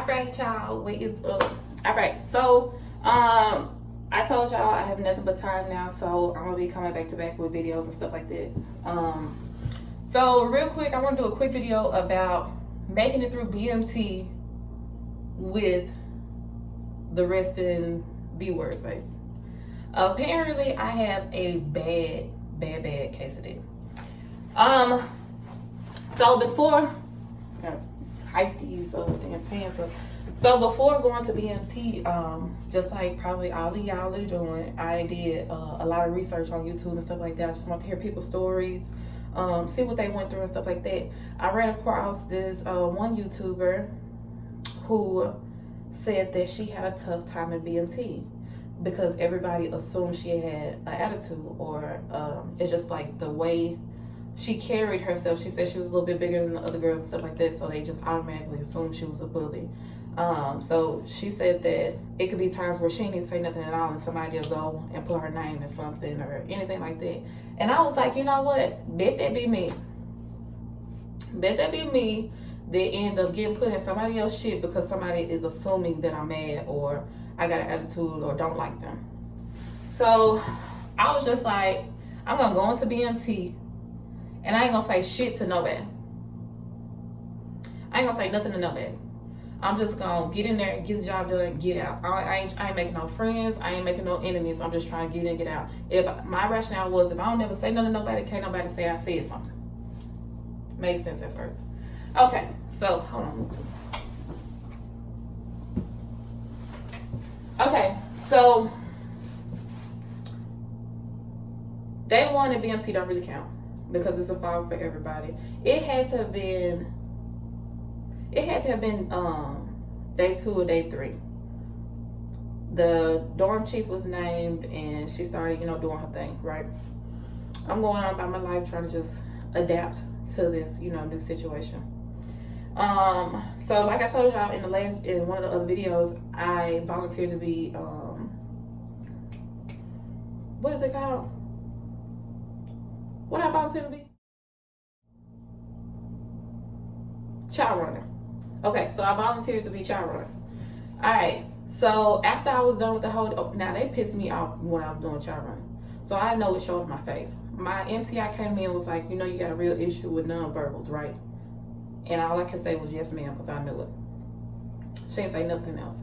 right, y'all, what is up? All right, so I told y'all I have nothing but time now, so I'm gonna be coming back to back with videos and stuff like that. So real quick, I want to do a quick video about making it through BMT with the rest in B word face. Apparently, I have a bad case of it. So before hype these damn pants up. So before going to BMT, just like probably all of y'all are doing, I did a lot of research on YouTube and stuff like that. I just want to hear people's stories, see what they went through and stuff like that. I ran across this one YouTuber who said that she had a tough time in BMT because everybody assumed she had an attitude, or it's just like the way she carried herself. She said she was a little bit bigger than the other girls and stuff like that, so they just automatically assumed she was a bully. So she said that it could be times where she didn't even say nothing at all and somebody will go and put her name in something or anything like that. And I was like, you know what? Bet that be me. Bet that be me that end up getting put in somebody else's shit because somebody is assuming that I'm mad or I got an attitude or don't like them. So I was just like, I'm gonna go into BMT and I ain't gonna say shit to nobody. I ain't gonna say nothing to nobody. I'm just gonna get in there, get the job done, get out. I ain't making no friends. I ain't making no enemies. I'm just trying to get in, get out. If my rationale was, if I don't never say nothing to nobody, can't nobody say I said something. Made sense at first. Okay, so hold on. Okay, so day one at BMT don't really count because it's a fall for everybody. It had to have been day 2 or day 3. The dorm chief was named and she started, doing her thing, right? I'm going on about my life trying to just adapt to this, new situation. So like I told y'all in one of the other videos, I volunteered to be, what is it called? What I volunteered to be? Child runner. Okay, so I volunteered to be child runner. All right, so after I was done with the whole, now they pissed me off when I was doing child running. So I know it showed my face. My MTI came in and was like, you got a real issue with nonverbals, right? And all I could say was yes, ma'am, because I knew it. She didn't say nothing else.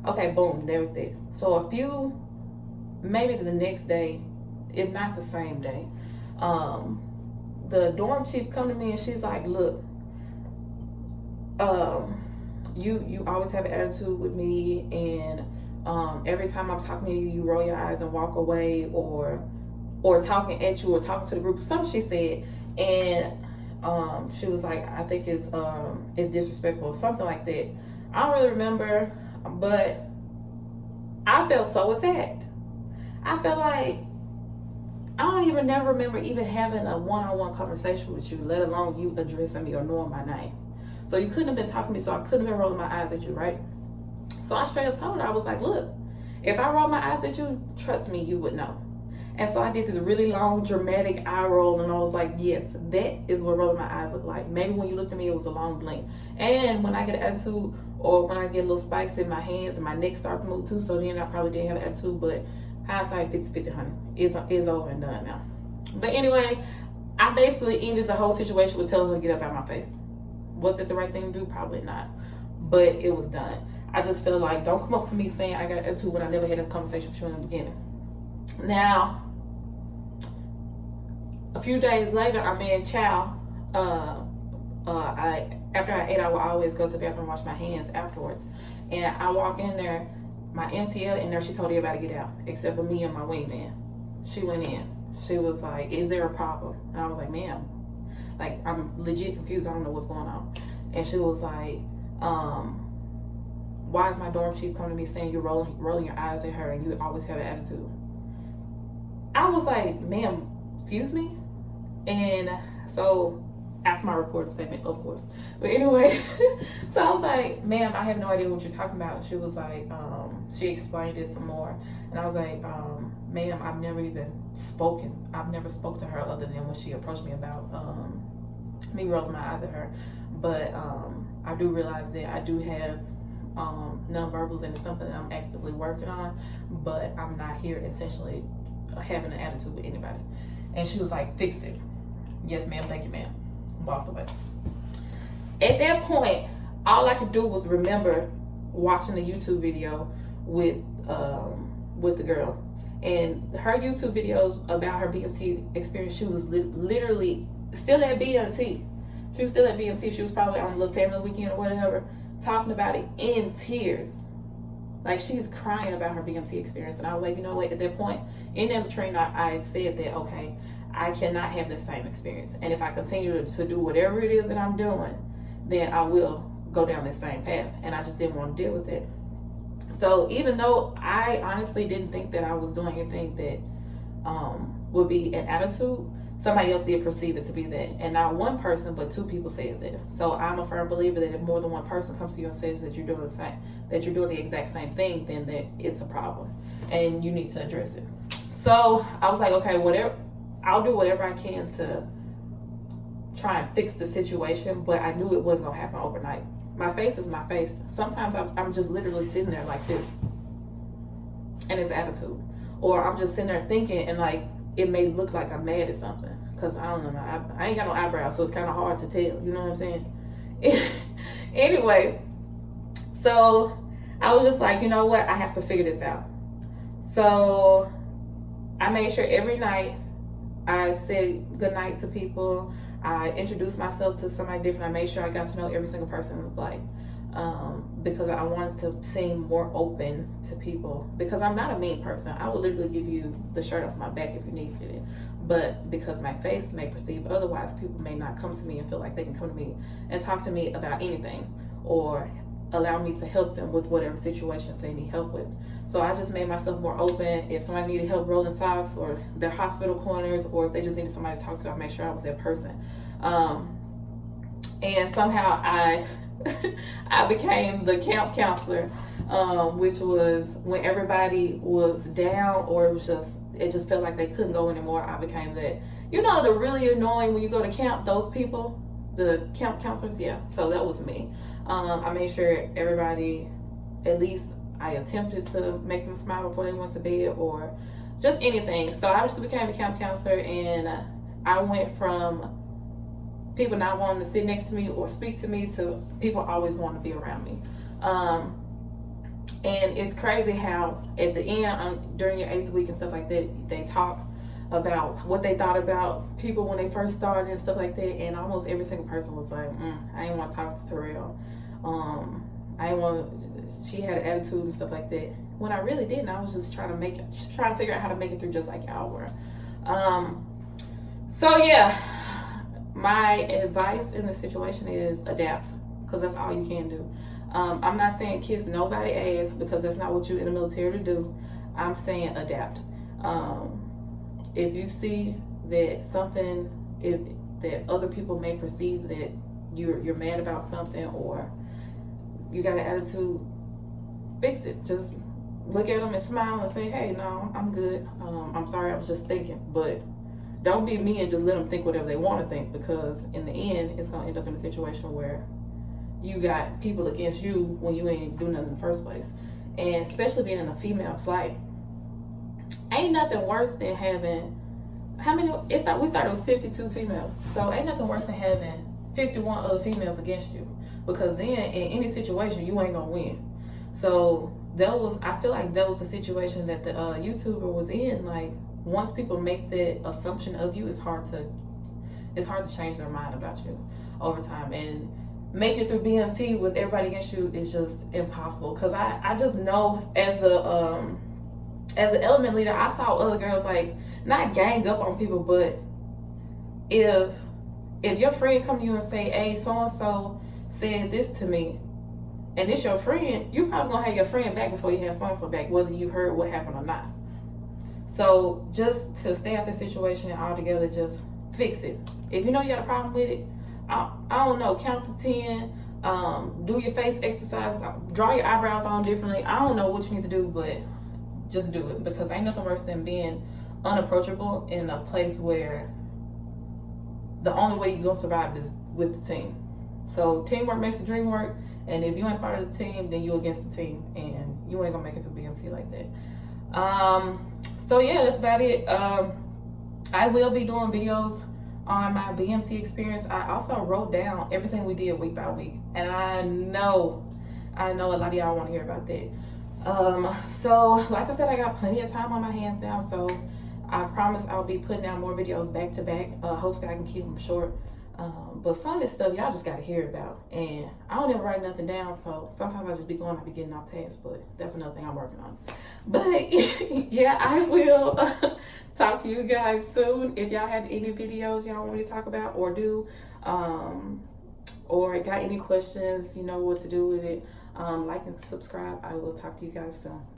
Okay, boom, there's that. So maybe the next day, if not the same day, the dorm chief come to me and she's like, look, you always have an attitude with me, and every time I'm talking to you, you roll your eyes and walk away, or talking at you or talking to the group. Something she said, and she was like, I think it's disrespectful or something like that. I don't really remember, but I felt so attacked. I felt like I don't even never remember even having a one-on-one conversation with you, let alone you addressing me or knowing my name. So you couldn't have been talking to me, so I couldn't have been rolling my eyes at you, right? So I straight up told her, I was like, look, if I roll my eyes at you, trust me, you would know. And so I did this really long, dramatic eye roll, and I was like, yes, that is what rolling my eyes look like. Maybe when you looked at me, it was a long blink. And when I get an attitude, or when I get little spikes in my hands and my neck starts to move too, so then I probably didn't have an attitude, but hindsight 50-50, honey. It's over and done now. But anyway, I basically ended the whole situation with telling her to get up out my face. Was it the right thing to do? Probably not. But it was done. I just feel like, don't come up to me saying I got an attitude when I never had a conversation with you in the beginning. Now, a few days later, I'm in chow. After I ate, I would always go to the bathroom and wash my hands afterwards. And I walk in there, my MTL in there, she told everybody to get out, except for me and my wingman. She went in. She was like, is there a problem? And I was like, ma'am, like, I'm legit confused. I don't know what's going on. And she was like, why is my dorm chief coming to me saying you're rolling your eyes at her and you always have an attitude? I was like, ma'am, excuse me? And so after my report statement, of course. But anyway, so I was like, ma'am, I have no idea what you're talking about. She was like, she explained it some more. And I was like, ma'am, I've never even spoken. I've never spoke to her other than when she approached me about me rolling my eyes at her. But I do realize that I do have nonverbals, and it's something that I'm actively working on, but I'm not here intentionally having an attitude with anybody. And she was like, fix it. Yes, ma'am, thank you, ma'am. Walked away. At that point, all I could do was remember watching the YouTube video with the girl, and her YouTube videos about her BMT experience. She was literally still at BMT. She was still at BMT. She was probably on a little family weekend or whatever, talking about it in tears. Like, she's crying about her BMT experience. And I was like, you know what, at that point, in that training, I said that, okay, I cannot have the same experience. And if I continue to do whatever it is that I'm doing, then I will go down that same path. And I just didn't want to deal with it. So even though I honestly didn't think that I was doing anything that would be an attitude, somebody else did perceive it to be that. And not one person, but two people said that. So I'm a firm believer that if more than one person comes to you and says that you're doing the same, that you're doing the exact same thing, then that it's a problem and you need to address it. So I was like, okay, whatever, I'll do whatever I can to try and fix the situation, but I knew it wasn't gonna happen overnight. My face is my face. Sometimes I'm just literally sitting there like this, and it's attitude. Or I'm just sitting there thinking, and like, it may look like I'm mad at something, because I don't know, I ain't got no eyebrows, so it's kind of hard to tell, you know what I'm saying? Anyway, so I was just like, you know what, I have to figure this out. So I made sure every night I said goodnight to people. I introduced myself to somebody different. I made sure I got to know every single person in life, because I wanted to seem more open to people, because I'm not a mean person. I would literally give you the shirt off my back if you needed it. But because my face may perceive otherwise, people may not come to me and feel like they can come to me and talk to me about anything, or allow me to help them with whatever situation they need help with. So I just made myself more open. If somebody needed help rolling socks, or their hospital corners, or if they just needed somebody to talk to, I made sure I was that person. And somehow I became the camp counselor, which was when everybody was down, or it just felt like they couldn't go anymore. I became that. You know, the really annoying when you go to camp, those people, the camp counselors, yeah. So that was me. I made sure everybody, at least I attempted to make them smile before they went to bed, or just anything. So I just became a camp counselor, and I went from people not wanting to sit next to me or speak to me to people always wanting to be around me. And it's crazy how at the end, during your 8th week and stuff like that, they talk about what they thought about people when they first started and stuff like that. And almost every single person was like, I didn't want to talk to Terrell. She had an attitude and stuff like that. When I really didn't. I was just trying to figure out how to make it through just like y'all were. So yeah, my advice in this situation is adapt, because that's all you can do. I'm not saying kiss nobody's ass, because that's not what you're in the military to do. I'm saying adapt. If you see that something, that other people may perceive that you're mad about something, or you got an attitude, fix it. Just look at them and smile and say, hey, no, I'm good. I'm sorry, I was just thinking. But don't be me and just let them think whatever they want to think, because in the end, it's going to end up in a situation where you got people against you when you ain't do nothing in the first place. And especially being in a female flight, ain't nothing worse than having, we started with 52 females. So ain't nothing worse than having 51 other females against you, because then in any situation, you ain't going to win. So I feel like that was the situation that the YouTuber was in. Like, once people make that assumption of you, it's hard to change their mind about you over time. And making it through BMT with everybody against you is just impossible. Because I just know as an element leader, I saw other girls like not gang up on people, but if your friend come to you and say, hey, so and so said this to me, and it's your friend, you probably gonna have your friend back before you have so and so back, whether you heard what happened or not. So just to stay out the situation altogether, just fix it. If you know you got a problem with it, I don't know, count to 10, do your face exercise, draw your eyebrows on differently. I don't know what you need to do, but just do it, because ain't nothing worse than being unapproachable in a place where the only way you're gonna survive is with the team. So teamwork makes the dream work, And if you ain't part of the team, then you against the team, and you ain't gonna make it to BMT like that. So yeah, that's about it. I will be doing videos on my BMT experience. I also wrote down everything we did week by week, and I know a lot of y'all want to hear about that. So like I said, I got plenty of time on my hands now, so I promise I'll be putting out more videos back to back. Hopefully I can keep them short. But some of this stuff y'all just gotta hear about, and I don't ever write nothing down, so sometimes I just be going, I be getting off task, but that's another thing I'm working on. But yeah, I will talk to you guys soon. If y'all have any videos y'all want me to talk about or do, or got any questions, you know what to do with it, like and subscribe. I will talk to you guys soon.